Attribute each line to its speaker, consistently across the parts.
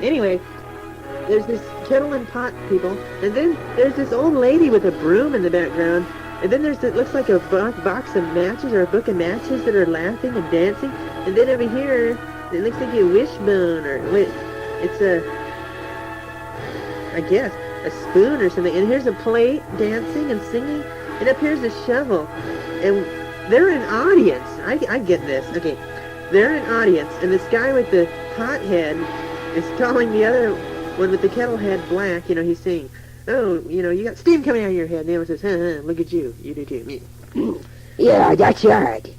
Speaker 1: Anyway, there's this kettle and pot people, and then there's this old lady with a broom in the background, and then there's it looks like a box of matches or a book of matches that are laughing and dancing, and then over here it looks like a wishbone or it's a, I guess, a spoon or something, and here's a plate dancing and singing, and up here's a shovel, and they're an audience. I get this. Okay, they're an audience, and this guy with the pot head is calling the other one with the kettle head black. He's saying, "Oh, you got steam coming out of your head." And the other says, "Look at you. You do too." Me.
Speaker 2: Yeah, that's right.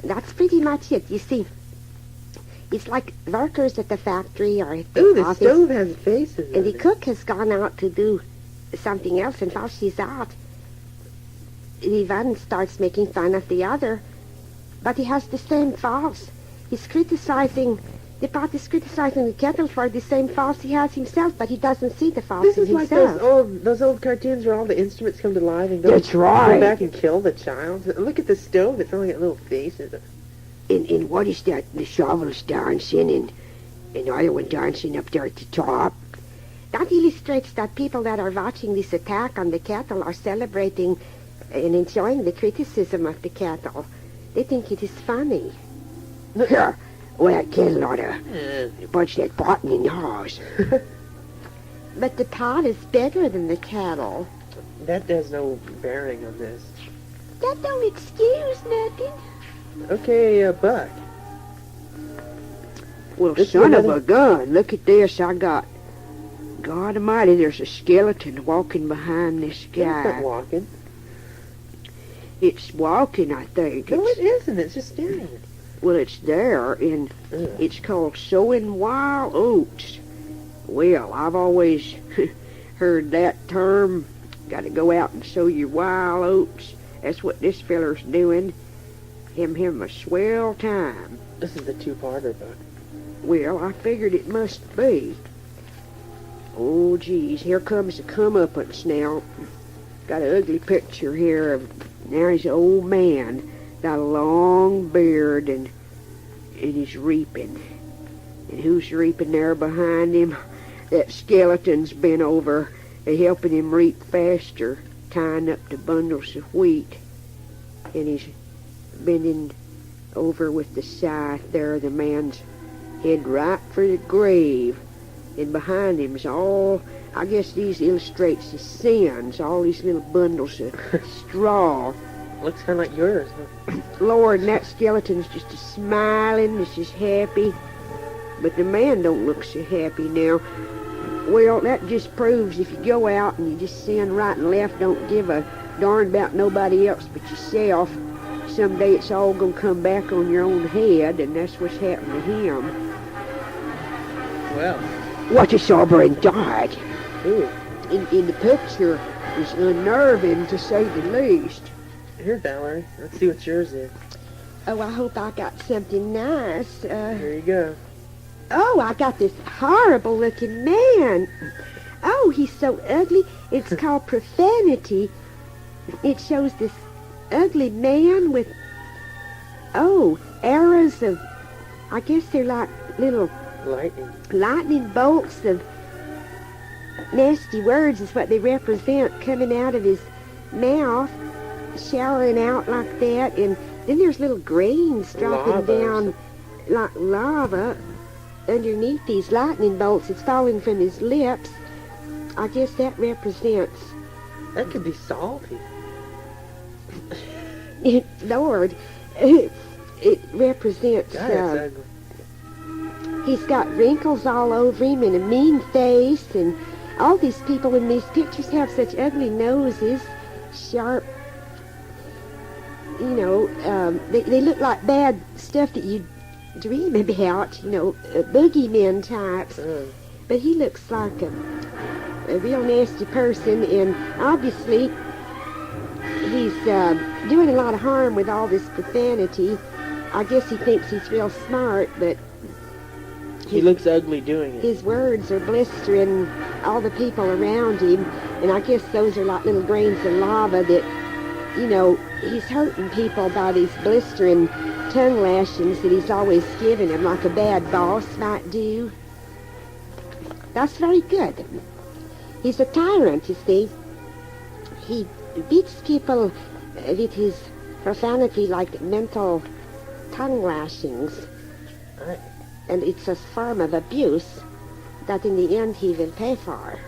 Speaker 2: That's pretty much it. You see, it's like workers at the factory or at the
Speaker 1: Ooh, the
Speaker 2: office.
Speaker 1: stove has faces.
Speaker 2: And the cook has gone out to do something else, and while she's out, the one starts making fun of the other, but he has the same faults. The pot is criticizing the kettle for the same faults he has himself, but he doesn't see the faults
Speaker 1: This is
Speaker 2: in
Speaker 1: like
Speaker 2: himself.
Speaker 1: those old cartoons where all the instruments come to life and
Speaker 2: That's right.
Speaker 1: go back and kill the child. Look at the stove; it's only got little faces.
Speaker 2: And what is that? The shovel's dancing, and the other one dancing up there at the top. That illustrates that people that are watching this attack on the cattle are celebrating and enjoying the criticism of the cattle. They think it is funny. Here, well, that cattle ought to punch that pot in the nose. But the pot is bigger than the cattle.
Speaker 1: That has no bearing on this.
Speaker 2: That don't excuse nothing.
Speaker 1: Okay, Buck.
Speaker 2: Well,
Speaker 1: This
Speaker 2: son
Speaker 1: is
Speaker 2: of
Speaker 1: another-
Speaker 2: a gun, look at this. I got, God almighty, there's a skeleton walking behind this
Speaker 1: It's
Speaker 2: guy.
Speaker 1: not walking.
Speaker 2: It's walking, I think.
Speaker 1: No, it isn't. It's just standing.
Speaker 2: Well, it's there, and
Speaker 1: Ugh.
Speaker 2: it's called sowing wild oats. Well, I've always heard that term. Got to go out and sow your wild oats. That's what this feller's doing. Him a swell time.
Speaker 1: This is the two-parter, Buck.
Speaker 2: Well, I figured it must be. Oh, geez, here comes the comeuppance now. Got an ugly picture here of, now he's an old man, got a long beard, and he's reaping. And who's reaping there behind him? That skeleton's been over, helping him reap faster, tying up the bundles of wheat. And he's bending over with the scythe there, the man's head right for the grave. And behind him's all, I guess these illustrates the sins, all these little bundles of straw.
Speaker 1: Looks kind of like yours, huh?
Speaker 2: Lord, and that skeleton's just a smiling, it's just happy. But the man don't look so happy now. Well, that just proves if you go out and you just sin right and left, don't give a darn about nobody else but yourself, someday it's all gonna come back on your own head, and that's what's happened to him.
Speaker 1: Well.
Speaker 2: What a sobering thought.
Speaker 1: Ooh.
Speaker 2: In the picture is unnerving, to say the least.
Speaker 1: Here, Valerie. Let's see what yours is.
Speaker 2: Oh, I hope I got something nice.
Speaker 1: Here you go.
Speaker 2: Oh, I got this horrible-looking man. Oh, he's so ugly. It's called Profanity. It shows this ugly man with, arrows of, I guess they're like little lightning bolts of nasty words is what they represent, coming out of his mouth, showering out like that, and then there's little grains dropping down like lava underneath these lightning bolts. It's falling from his lips. I guess that represents...
Speaker 1: That could be salty.
Speaker 2: Lord, it represents...
Speaker 1: God, it's ugly.
Speaker 2: He's got wrinkles all over him and a mean face, and all these people in these pictures have such ugly noses, sharp, they look like bad stuff that you dream about, boogeymen types. But he looks like a real nasty person, and obviously he's doing a lot of harm with all this profanity. I guess he thinks he's real smart, but
Speaker 1: he looks ugly doing it.
Speaker 2: His words are blistering all the people around him, and I guess those are like little grains of lava that, he's hurting people by these blistering tongue lashings that he's always giving them, like a bad boss might do. That's very good. He's a tyrant, you see. He beats people with his profanity like mental tongue lashings.
Speaker 1: Right.
Speaker 2: And it's a form of abuse that in the end he will pay for.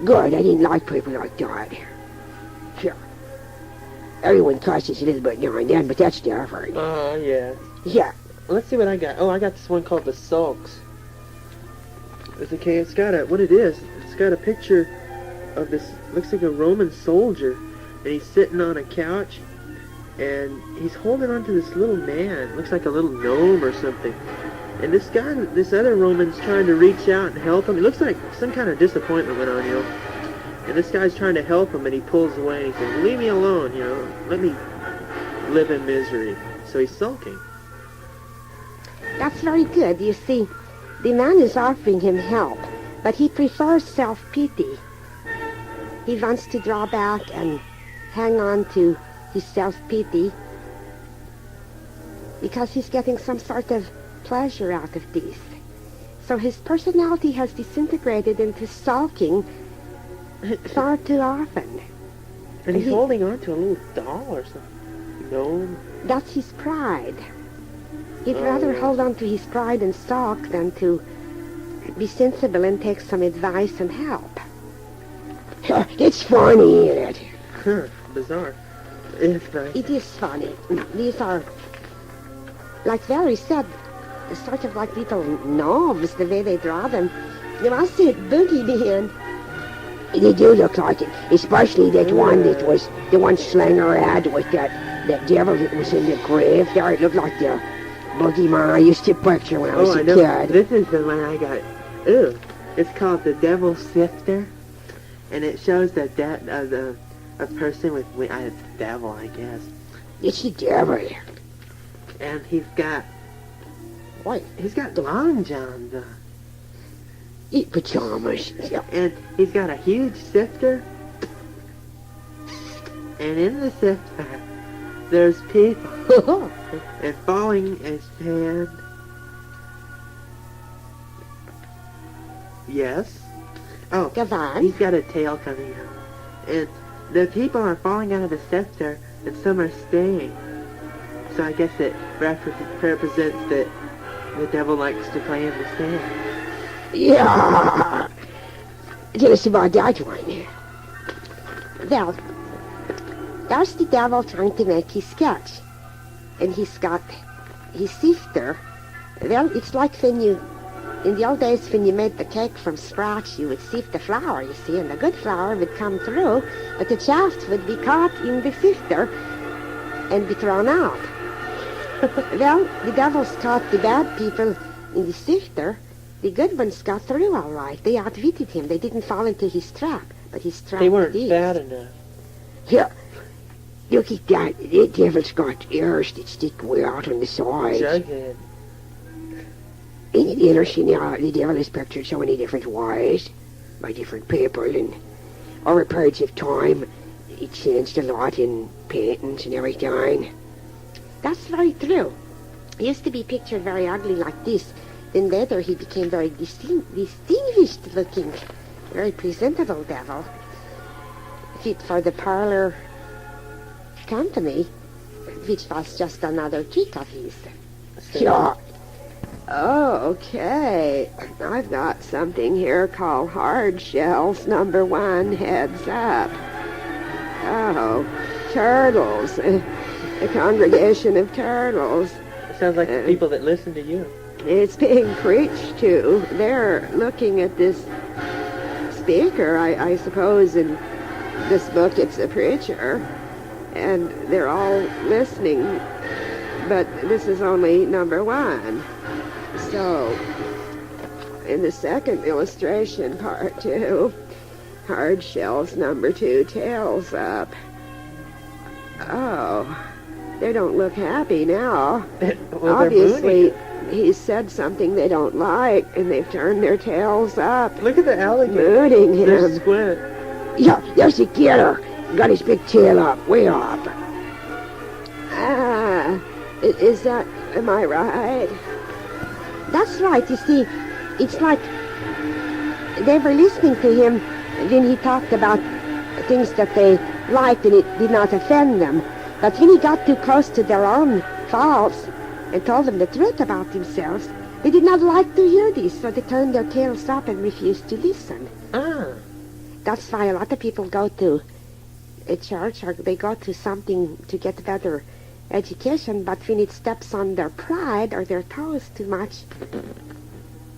Speaker 2: Good, I didn't like people like that. Sure. Everyone cusses a little bit now and then, but that's different.
Speaker 1: Yeah.
Speaker 2: Yeah.
Speaker 1: Let's see what I got. Oh, I got this one called The Sulks. It's got a, what it is, it's got a picture of this, looks like a Roman soldier, and he's sitting on a couch, and he's holding on to this little man, looks like a little gnome or something. And this guy, this other Roman's trying to reach out and help him. It looks like some kind of disappointment went on, you know. And this guy's trying to help him, and he pulls away, and he says, leave me alone, you know, let me live in misery. So he's sulking.
Speaker 2: That's very good. You see, the man is offering him help, but he prefers self-pity. He wants to draw back and hang on to his self-pity because he's getting some sort of pleasure out of this. So his personality has disintegrated into sulking far too often.
Speaker 1: And he's holding on to a little doll or something. Gnome.
Speaker 2: That's his pride. He'd rather hold on to his pride and sulk than to be sensible and take some advice and help. It's funny, isn't it?
Speaker 1: Huh, bizarre. It's nice.
Speaker 2: It is funny. These are, like Valerie said, sort of like little gnomes, the way they draw them. You must say boogeyman. They do look like it, especially that one that was the one Slanger had with that devil that was in the grave there. It looked like the boogeyman I used to picture when I was a kid.
Speaker 1: This is the one I got. Ooh, it's called the Devil Sifter, and it shows that a person with it's the devil, I guess.
Speaker 2: It's the devil.
Speaker 1: And he's got long johns on.
Speaker 2: Pajamas. Yeah.
Speaker 1: And he's got a huge sifter. And in the sifter, there's people. And falling his hand. Yes. Oh, he's got a tail coming out. And the people are falling out of the sifter, and some are staying. So I guess it represents that the devil likes to play in the sand.
Speaker 2: Yeah. Tell us about that one. Well, there's the devil trying to make his sketch. And he's got his sifter. Well, it's like when you, in the old days when you made the cake from scratch, you would sift the flour, you see, and the good flour would come through, but the chaff would be caught in the sifter and be thrown out. Well, the devil's caught the bad people in the sifter. The good ones got through all right. They outwitted him. They didn't fall into his trap, but his trap
Speaker 1: They weren't
Speaker 2: did.
Speaker 1: fat enough.
Speaker 2: Here, look at that. The devil's got ears that stick way out on the sides.
Speaker 1: Jughead.
Speaker 2: And you ever seen the devil is pictured so many different ways by different people, and over periods of time it changed a lot in paintings and everything. That's very true. He used to be pictured very ugly like this. Then later he became very distinguished looking, very presentable devil. Fit for the parlor company, which was just another trick of his. Yeah. Oh, okay. I've got something here called Hard Shells number 1, heads up. Oh, turtles. A congregation of turtles.
Speaker 1: It sounds like the people that listen to you.
Speaker 2: It's being preached to. They're looking at this speaker, I suppose in this book it's a preacher, and they're all listening, but this is only number 1. So, in the second illustration, part 2, Hard Shells number 2, tails up. Oh, they don't look happy now.
Speaker 1: Well,
Speaker 2: obviously, he said something they don't like, and they've turned their tails up.
Speaker 1: Look at the alligator.
Speaker 2: Mooning him.
Speaker 1: There's Squint.
Speaker 2: Yeah, there's the killer. Got his big tail up, way up. Ah, is that, am I right? That's right, you see, it's like they were listening to him when he talked about things that they liked and it did not offend them. But when he got too close to their own faults and told them the truth about themselves, they did not like to hear this, so they turned their tails up and refused to listen.
Speaker 1: Ah.
Speaker 2: That's why a lot of people go to a church or they go to something to get better education, but when it steps on their pride or their toes too much,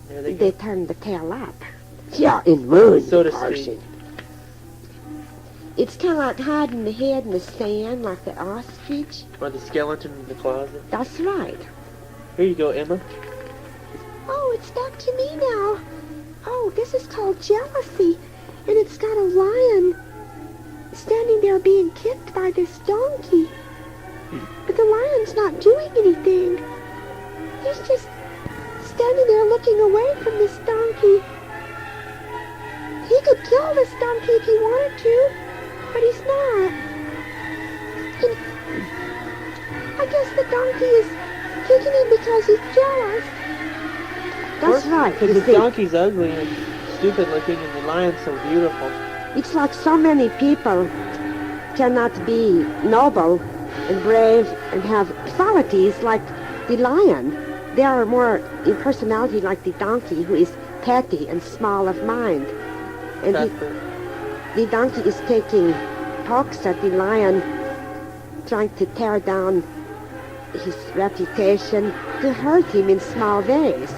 Speaker 2: they turn the tail up.
Speaker 3: Yeah, in moon,
Speaker 1: So to
Speaker 3: Carson.
Speaker 1: speak.
Speaker 2: It's kind of like hiding the head in the sand like the ostrich.
Speaker 1: Or the skeleton in the closet.
Speaker 2: That's right.
Speaker 1: Here you go, Emma.
Speaker 2: Oh, it's back to me now. Oh, this is called jealousy. And it's got a lion standing there being kicked by this donkey. But the lion's not doing anything. He's just standing there looking away from this donkey. He could kill this donkey if he wanted to, but he's not. And I guess the donkey is kicking him because he's jealous. That's right.
Speaker 1: Because
Speaker 2: you
Speaker 1: the
Speaker 2: see.
Speaker 1: donkey's ugly and stupid looking and the lion's so beautiful.
Speaker 2: It's like so many people cannot be noble and brave and have qualities like the lion. They are more in personality like the donkey, who is petty and small of mind. And the donkey is taking pokes at the lion, trying to tear down his reputation, to hurt him in small ways.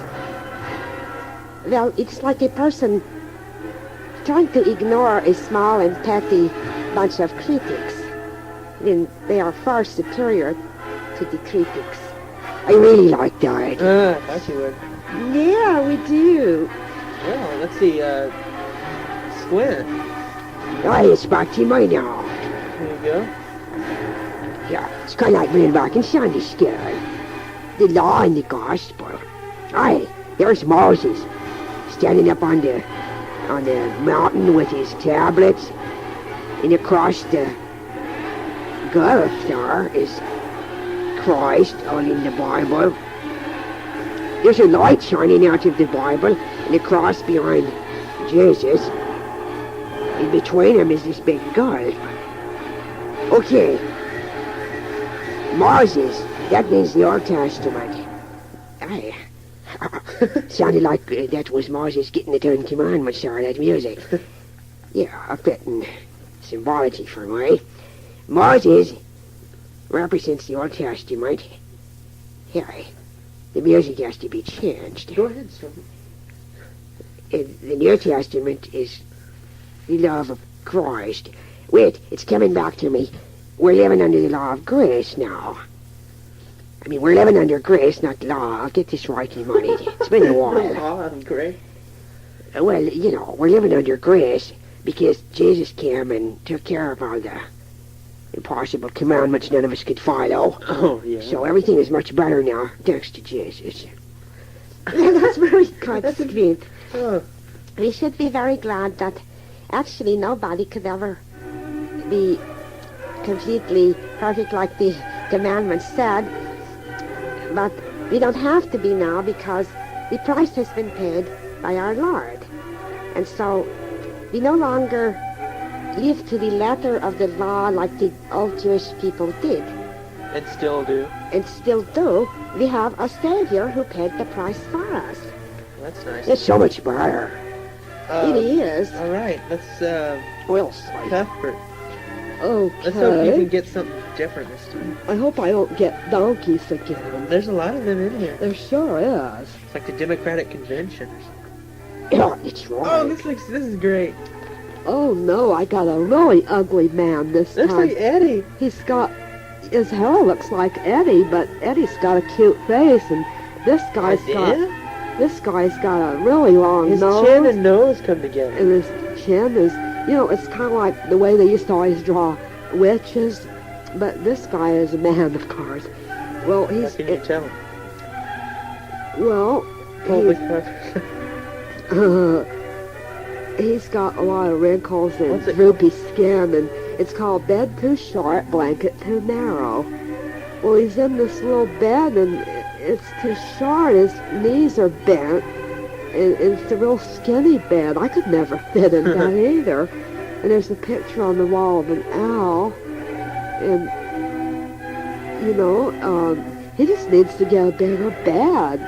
Speaker 2: Well, it's like a person trying to ignore a small and petty bunch of critics when they are far superior to the critics.
Speaker 3: I really like that.
Speaker 1: I thought you would.
Speaker 2: Yeah, we do.
Speaker 1: Well, let's see, Squint.
Speaker 3: Oh, it's back to me now.
Speaker 1: Here you go.
Speaker 3: Yeah, it's kind of like being back in Sunday school. The law and the gospel. Aye, there's Moses standing up on the mountain with his tablets, and across the gulf there is Christ all in the Bible. There's a light shining out of the Bible and a cross behind Jesus. In between them is this big gulf. Okay, Moses, that means the Old Testament. Aye. Sounded like that was Moses getting the Ten Commandments out of that music. Yeah, a fitting symbology for me. Moses represents the Old Testament. Here, the music has to be changed.
Speaker 1: Go ahead, sir.
Speaker 3: The New Testament is the love of Christ. Wait, it's coming back to me. We're living under the law of grace now. I mean, we're living under grace, not law. I'll get this right in money. It's been a while.
Speaker 1: Oh, I'm great.
Speaker 3: Well, you know, we're living under grace because Jesus came and took care of all the impossible commandments none of us could follow.
Speaker 1: Oh, yeah.
Speaker 3: So everything is much better now, thanks to Jesus.
Speaker 2: That's very good, Squint.
Speaker 1: Oh,
Speaker 2: We should be very glad that actually nobody could ever be completely perfect like the commandments said. But we don't have to be now because the price has been paid by our Lord. And so we no longer live to the letter of the law like the old Jewish people did.
Speaker 1: and still do.
Speaker 2: And still do. We have a Savior who paid the price for us.
Speaker 1: That's nice.
Speaker 3: It's so much better.
Speaker 2: It is.
Speaker 1: All right, let's,
Speaker 3: Well,
Speaker 1: Cuthbert.
Speaker 2: Okay.
Speaker 1: Let's hope you can get something different this time.
Speaker 2: I hope I don't get donkeys again.
Speaker 1: There's a lot of them in here.
Speaker 2: There sure is.
Speaker 1: It's like the Democratic Convention.
Speaker 3: yeah, it's
Speaker 1: Oh,
Speaker 3: right.
Speaker 1: this is great.
Speaker 2: Oh no, I got a really ugly man this
Speaker 1: Looks
Speaker 2: time.
Speaker 1: like Eddie.
Speaker 2: He's got, his hair looks like Eddie, but Eddie's got a cute face, and this guy's got a really long
Speaker 1: His
Speaker 2: nose.
Speaker 1: chin and nose come together.
Speaker 2: And his chin is, you know, it's kind of like the way they used to always draw witches, but this guy is a man, of course. Well,
Speaker 1: How
Speaker 2: he's,
Speaker 1: can you tell?
Speaker 2: well,
Speaker 1: Holy
Speaker 2: he's, he's got a lot of wrinkles and
Speaker 1: What's it
Speaker 2: droopy skin, and it's called bed too short, blanket too narrow. Well, he's in this little bed, and it's too short. His knees are bent, And it's a real skinny bed. I could never fit in that either. And there's a picture on the wall of an owl. And, he just needs to get a bigger bed.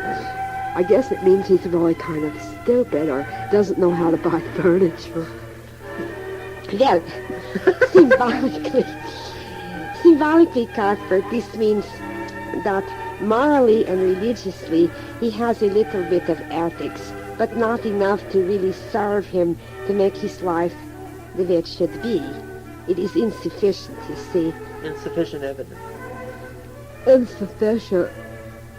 Speaker 2: I guess it means he's really kind of stupid or doesn't know how to buy furniture.
Speaker 3: Well, symbolically, Cuthbert, this means that morally and religiously he has a little bit of ethics, but not enough to really serve him to make his life the way it should be. It is insufficient, you see.
Speaker 1: Insufficient evidence.
Speaker 2: Insufficient.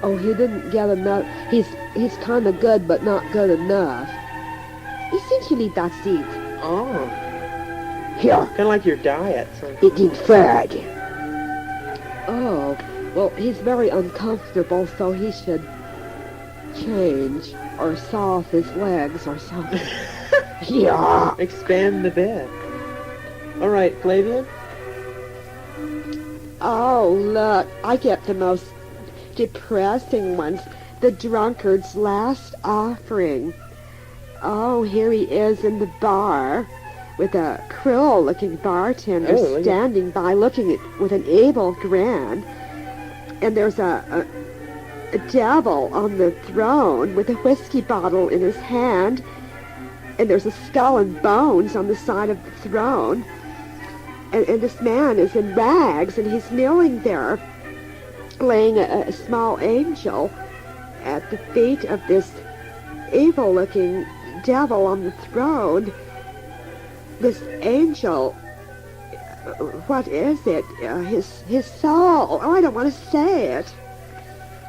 Speaker 2: Oh, he didn't get enough. He's kind of good, but not good enough.
Speaker 3: Essentially, that's it.
Speaker 1: Oh.
Speaker 3: Here,
Speaker 1: Kind of like your diet. So.
Speaker 3: it inferred.
Speaker 2: Oh, well, he's very uncomfortable, so he should change or saw off his legs or something.
Speaker 3: Yeah.
Speaker 1: Expand the bed. All right, Flavian.
Speaker 2: Oh, look, I get the most depressing ones. The drunkard's last offering. Oh, here he is in the bar with a cruel-looking bartender standing by looking at with an able grin. And there's a devil on the throne with a whiskey bottle in his hand. And there's a skull and bones on the side of the throne. And this man is in rags, and he's kneeling there, laying a small angel at the feet of this evil-looking devil on the throne. This angel, what is it? His soul. Oh, I don't want to say it.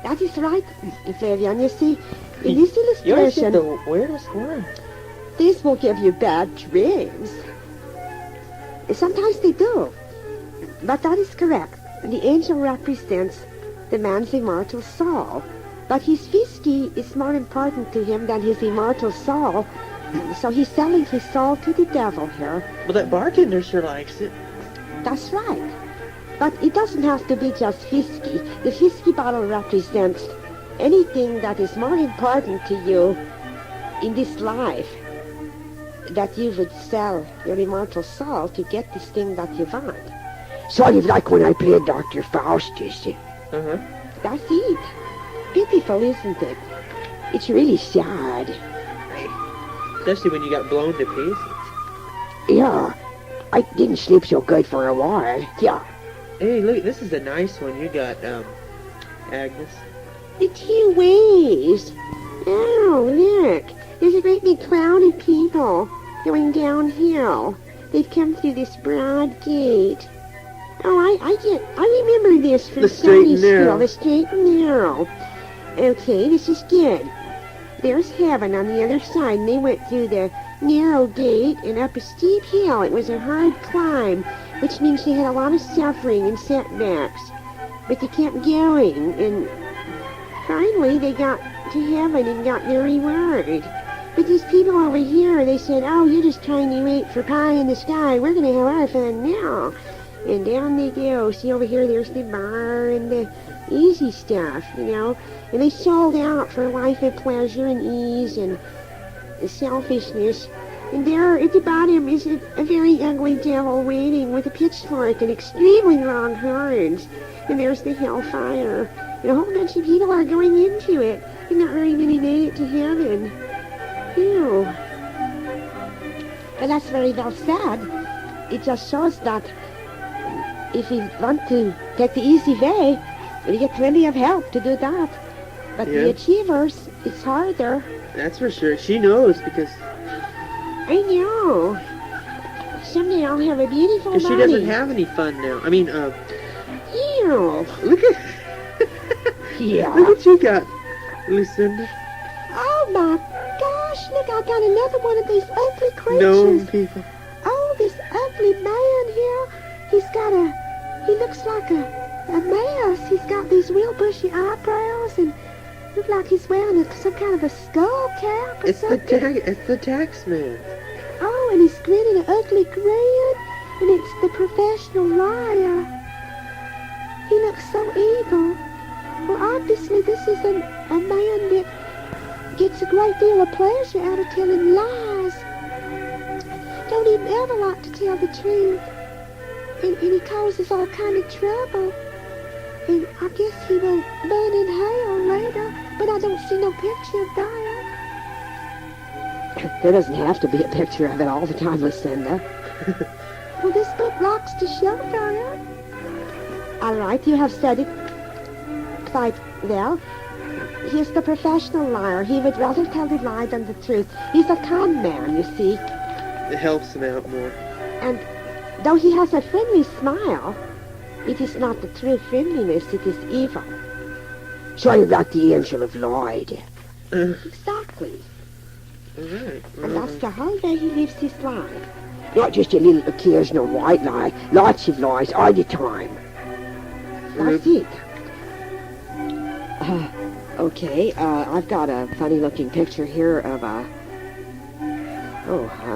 Speaker 3: That is right, Flavian. You see, in this
Speaker 1: You always get
Speaker 3: illustration,
Speaker 1: the weirdest one.
Speaker 2: These will give you bad dreams.
Speaker 3: sometimes they do. But that is correct. The angel represents the man's immortal soul. But his whiskey is more important to him than his immortal soul. So he's selling his soul to the devil here.
Speaker 1: Well, that bartender sure likes it.
Speaker 3: That's right. But it doesn't have to be just whiskey. The whiskey bottle represents anything that is more important to you in this life, that you would sell your immortal soul to get this thing that you want.
Speaker 4: Sort of like when I played Dr. Faustus.
Speaker 1: Uh-huh.
Speaker 3: That's it. Pitiful, isn't it?
Speaker 4: It's really sad.
Speaker 1: Especially when you got blown to pieces.
Speaker 4: Yeah, I didn't sleep so good for a while. Yeah.
Speaker 1: Hey, look, this is a nice one you got, Agnes.
Speaker 3: The two ways. Oh, look. There's a great big crowd of people going downhill. They've come through this broad gate. Oh, I remember this from
Speaker 1: The straight
Speaker 3: Sunday
Speaker 1: and narrow.
Speaker 3: school. The straight and narrow. Okay, this is good. There's heaven on the other side, and they went through the narrow gate and up a steep hill. It was a hard climb, which means they had a lot of suffering and setbacks. But they kept going, and finally they got to heaven and got their reward. But these people over here, they said, oh, you're just trying to wait for pie in the sky. We're going to have our fun now. And down they go. See, over here, there's the bar and the easy stuff, you know. And they sold out for a life of pleasure and ease and selfishness. And there at the bottom is a very ugly devil waiting with a pitchfork and extremely long horns. And there's the hellfire. And a whole bunch of people are going into it. And not very many made it to heaven. Ew. But that's very well said. It just shows that if you want to take the easy way, you get plenty of help to do that. But
Speaker 1: Yeah.
Speaker 3: the achievers, it's harder.
Speaker 1: That's for sure. She knows because
Speaker 3: I know. Someday I'll have a beautiful body.
Speaker 1: she doesn't have any fun now. I mean,
Speaker 3: Ew.
Speaker 1: look at
Speaker 3: Yeah.
Speaker 1: look what you got, Lucinda.
Speaker 3: Oh my gosh, look, I got another one of these ugly creatures.
Speaker 1: Gnome people.
Speaker 3: Oh, this ugly man here. He looks like a mouse. He's got these real bushy eyebrows and look like he's wearing some kind of a skull cap or
Speaker 1: It's the
Speaker 3: something.
Speaker 1: it's the tax man.
Speaker 3: Oh, and he's grinning an ugly grin, and it's the professional liar. He looks so evil. Well, obviously this is a man that gets a great deal of pleasure out of telling lies. Don't even ever like to tell the truth. And he causes all kind of trouble. And I guess he will burn in hell later, but I don't see no picture of that.
Speaker 2: There doesn't have to be a picture of it all the time, Lucinda.
Speaker 3: Well, this book likes to show that. All right, you have said it quite well. He's the professional liar. He would rather tell the lie than the truth. He's a con man, you see.
Speaker 1: It helps him out more.
Speaker 3: And though he has a friendly smile, it is not the true friendliness, it is evil.
Speaker 4: Sort of like the angel of light.
Speaker 3: Exactly.
Speaker 1: Alright.
Speaker 3: And that's the whole way he lives his life.
Speaker 4: Not just a little occasional white lie. Lots of lies all the time.
Speaker 3: That's it.
Speaker 2: Okay, I've got a funny-looking picture here of a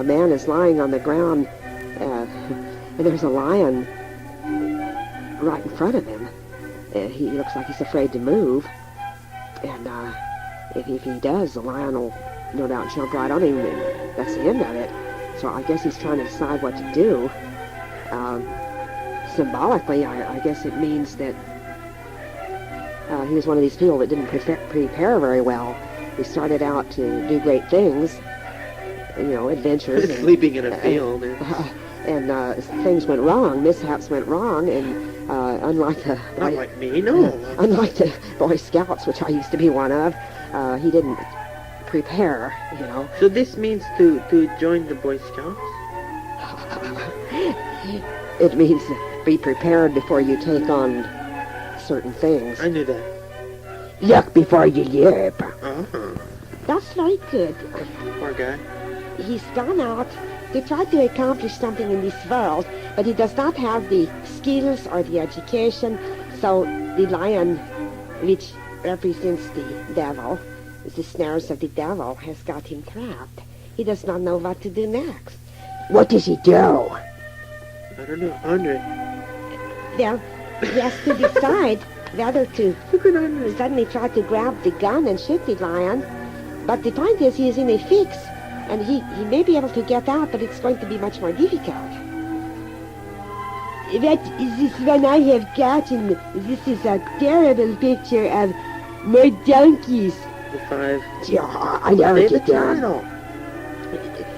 Speaker 2: man is lying on the ground, and there's a lion right in front of him. He looks like he's afraid to move, and if he does, the lion will no doubt jump right on him, and that's the end of it. So I guess he's trying to decide what to do. Symbolically, I guess it means that he was one of these people that didn't prepare very well. He started out to do great things, adventures.
Speaker 1: Sleeping in a field.
Speaker 2: And things went wrong, mishaps went wrong, and unlike the
Speaker 1: Not like me, no.
Speaker 2: unlike the Boy Scouts, which I used to be one of, he didn't prepare,
Speaker 1: So this means to join the Boy Scouts?
Speaker 2: It means be prepared before you take on certain things.
Speaker 1: I knew that.
Speaker 4: Look before you leap.
Speaker 1: Uh-huh.
Speaker 3: That's very good.
Speaker 1: Poor guy.
Speaker 3: He's gone out to try to accomplish something in this world, but he does not have the skills or the education, so the lion, which represents the devil, the snares of the devil, has got him trapped. He does not know what to do next.
Speaker 4: What does he do?
Speaker 1: I don't know. Andre.
Speaker 3: Well, he has to decide whether to
Speaker 1: Look at Andre.
Speaker 3: suddenly try to grab the gun and shoot the lion, but the point is he is in a fix, and he may be able to get out, but it's going to be much more difficult. That is this one I have gotten. This is a terrible picture of more donkeys.
Speaker 1: The 5.
Speaker 4: Yeah, I never
Speaker 1: Say the
Speaker 4: get that.
Speaker 1: title.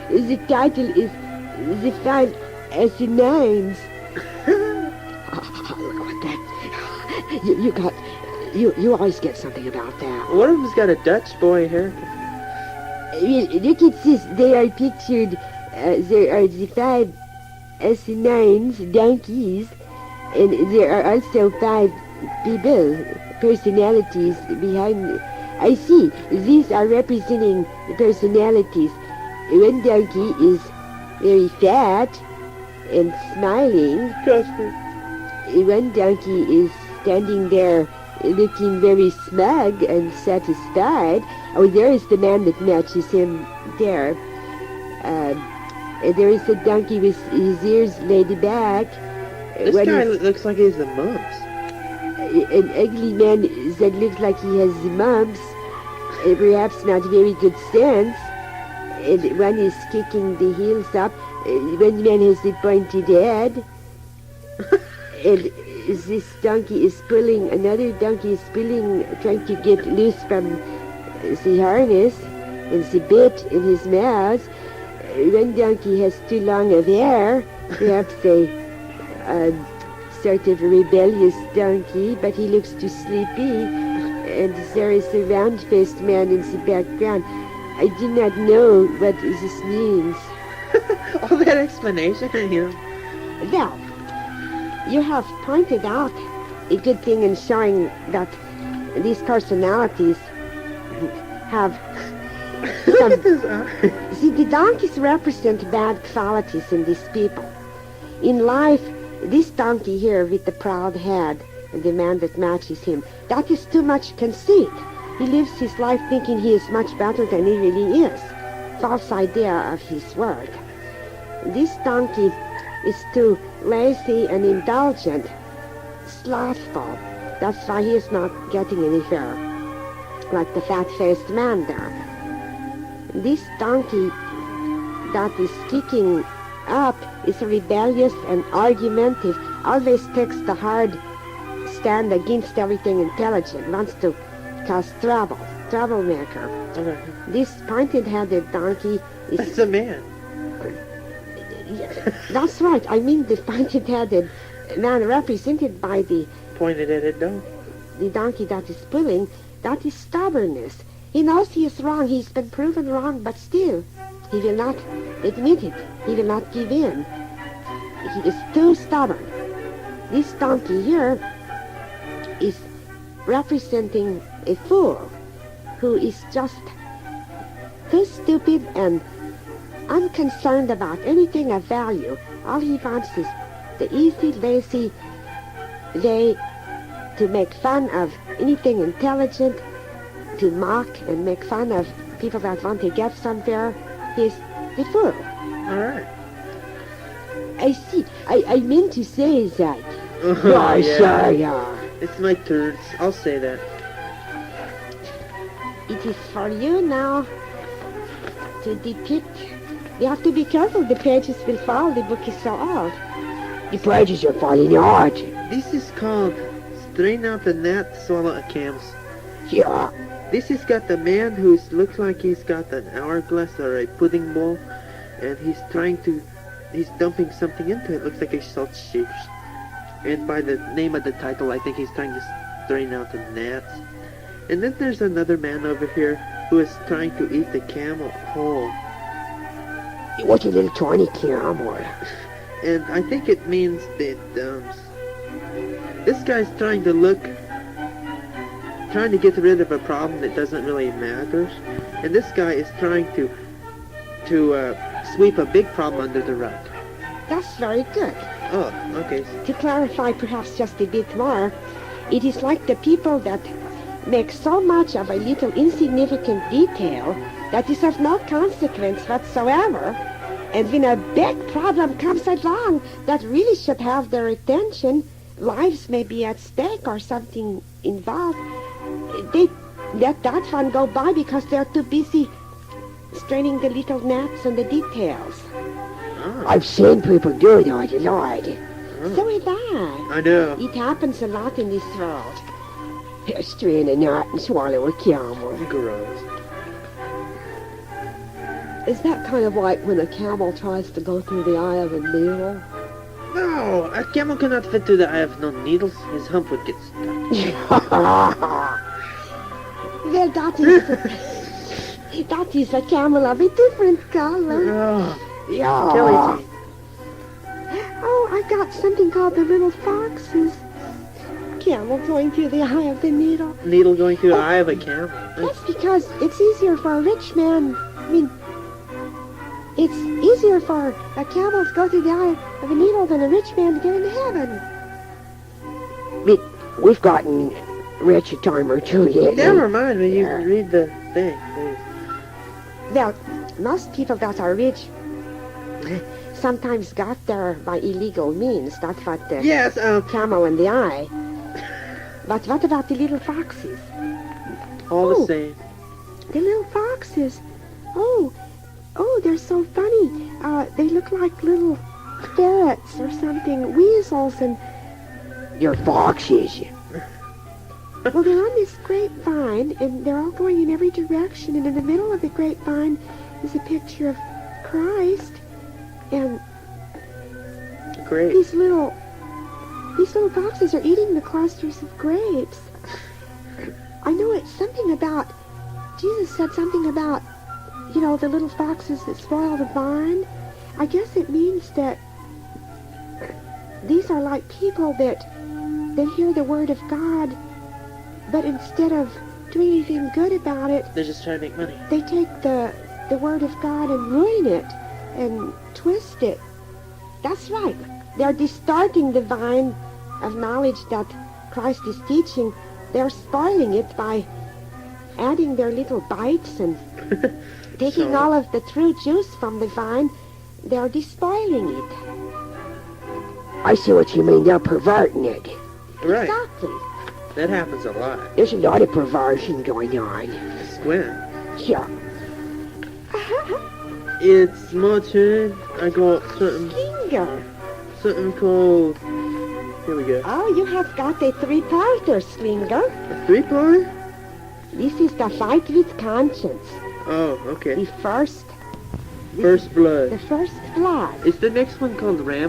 Speaker 3: The title is The 5 Asinines.
Speaker 2: Look what that. You always get something about that.
Speaker 1: One of them's got a Dutch boy haircut.
Speaker 3: Look at this. They are pictured. There are the 5 asinines, donkeys, and there are also 5 people, personalities behind. I see. These are representing the personalities. One donkey is very fat and smiling.
Speaker 1: Casper.
Speaker 3: One donkey is standing there looking very smug and satisfied. Oh, there is the man that matches him there. There is a donkey with his ears laid back.
Speaker 1: This
Speaker 3: One
Speaker 1: guy
Speaker 3: is
Speaker 1: looks like he has the mumps.
Speaker 3: an ugly man that looks like he has the mumps, perhaps not very good sense. And one is kicking the heels up. One man has the pointed head. And this donkey is pulling, another donkey is pulling, trying to get loose from the harness and the bit in his mouth. One donkey has too long of hair, perhaps a sort of rebellious donkey, but he looks too sleepy. And there is a round-faced man in the background. I do not know what this means.
Speaker 1: All that explanation,
Speaker 3: Well, you have pointed out a good thing in showing that these personalities have some... See, the donkeys represent bad qualities in these people. In life, this donkey here with the proud head and the man that matches him, that is too much conceit. He lives his life thinking he is much better than he really is. False idea of his worth. This donkey is too lazy and indulgent, slothful. That's why he is not getting anywhere, like the fat-faced man there.
Speaker 2: This donkey that is kicking up is rebellious and argumentative, always takes the hard stand against everything intelligent, wants to cause troublemaker.
Speaker 1: Okay.
Speaker 2: This pointed-headed donkey
Speaker 1: That's
Speaker 2: is...
Speaker 1: a man.
Speaker 2: That's right, I mean the pointed-headed man represented by the
Speaker 1: Pointed at it, no.
Speaker 2: donkey that is pulling, that is stubbornness. He knows he is wrong, he's been proven wrong, but still, he will not admit it. He will not give in. He is too stubborn. This donkey here is representing a fool who is just too stupid and unconcerned about anything of value. All he wants is the easy, lazy way to make fun of anything intelligent, to mock and make fun of people that want to get somewhere. He's a fool.
Speaker 1: All right.
Speaker 3: I see. I meant to say that.
Speaker 1: Oh,
Speaker 3: yeah.
Speaker 1: It's my turn. I'll say that.
Speaker 2: It is for you now to depict. You have to be careful, the pages will fall, the book is so old.
Speaker 3: The pages are falling out.
Speaker 1: This is called Strain Out the Gnat, Swallow a Cam's.
Speaker 3: Yeah.
Speaker 1: This has got the man who looks like he's got an hourglass or a pudding bowl, and he's dumping something into it. Looks like a salt shaker. And by the name of the title, I think he's trying to strain out the gnats. And then there's another man over here who is trying to eat the camel whole.
Speaker 3: What's a little tiny camel?
Speaker 1: And I think it means that this guy's trying to get rid of a problem that doesn't really matter. And this guy is trying to sweep a big problem under the rug.
Speaker 2: That's very good.
Speaker 1: Oh, okay.
Speaker 2: To clarify perhaps just a bit more, it is like the people that make so much of a little insignificant detail that is of no consequence whatsoever, and when a big problem comes along that really should have their attention, lives may be at stake or something involved, they let that one go by because they're too busy straining the little gnats and the details.
Speaker 1: Oh.
Speaker 3: I've seen people do that a lot.
Speaker 2: So have I.
Speaker 1: I know.
Speaker 2: It happens a lot in this world.
Speaker 3: Strain a gnat and swallow a camel.
Speaker 1: Gross.
Speaker 2: Is that kind of like when a camel tries to go through the eye of a needle?
Speaker 1: No, a camel cannot fit through the eye of no needles. His hump would get stuck.
Speaker 2: Well, that is a camel of a different color.
Speaker 1: Oh,
Speaker 3: Yeah.
Speaker 1: Kelly,
Speaker 2: Oh, I got something called the little foxes. Camel going through the eye of the needle.
Speaker 1: needle going through the eye of a camel.
Speaker 2: That's because it's easier for a rich man. It's easier for a camel to go through the eye of a needle than a rich man to get into heaven.
Speaker 3: We've gotten rich a time or two lately.
Speaker 1: Never mind when you
Speaker 3: Yeah.
Speaker 1: read the thing, please.
Speaker 2: Well, most people that are rich sometimes got there by illegal means. That's what the
Speaker 1: Yes,
Speaker 2: camel in the eye. But what about the little foxes?
Speaker 1: all
Speaker 2: Oh.
Speaker 1: the same.
Speaker 2: The little foxes. Oh, they're so funny. They look like little ferrets or something, weasels, and
Speaker 3: They're foxes.
Speaker 2: well, they're on this grapevine, and they're all going in every direction. And in the middle of the grapevine is a picture of Christ, and
Speaker 1: Great.
Speaker 2: these little foxes are eating the clusters of grapes. I know it's something about, Jesus said something about, the little foxes that spoil the vine. I guess it means that these are like people that hear the word of God, but instead of doing anything good about it,
Speaker 1: They're just trying to make money.
Speaker 2: they take the word of God and ruin it and twist it. That's right. They're distorting the vine of knowledge that Christ is teaching. They're spoiling it by adding their little bites and taking
Speaker 1: So-
Speaker 2: all of the true juice from the vine. They're despoiling it.
Speaker 3: I see what you mean. They're perverting it.
Speaker 1: Right.
Speaker 2: Exactly.
Speaker 1: That happens a lot.
Speaker 3: There's a lot of perversion going on.
Speaker 1: Squint.
Speaker 3: Yeah.
Speaker 1: It's my turn. I got something
Speaker 3: Slinger.
Speaker 1: called. Here we go.
Speaker 3: Oh, you have got a three-parter, Slinger.
Speaker 1: A 3-part?
Speaker 3: This is the fight with conscience.
Speaker 1: Oh, okay.
Speaker 3: The first
Speaker 1: First blood.
Speaker 3: blood.
Speaker 1: Is the next one called Ram?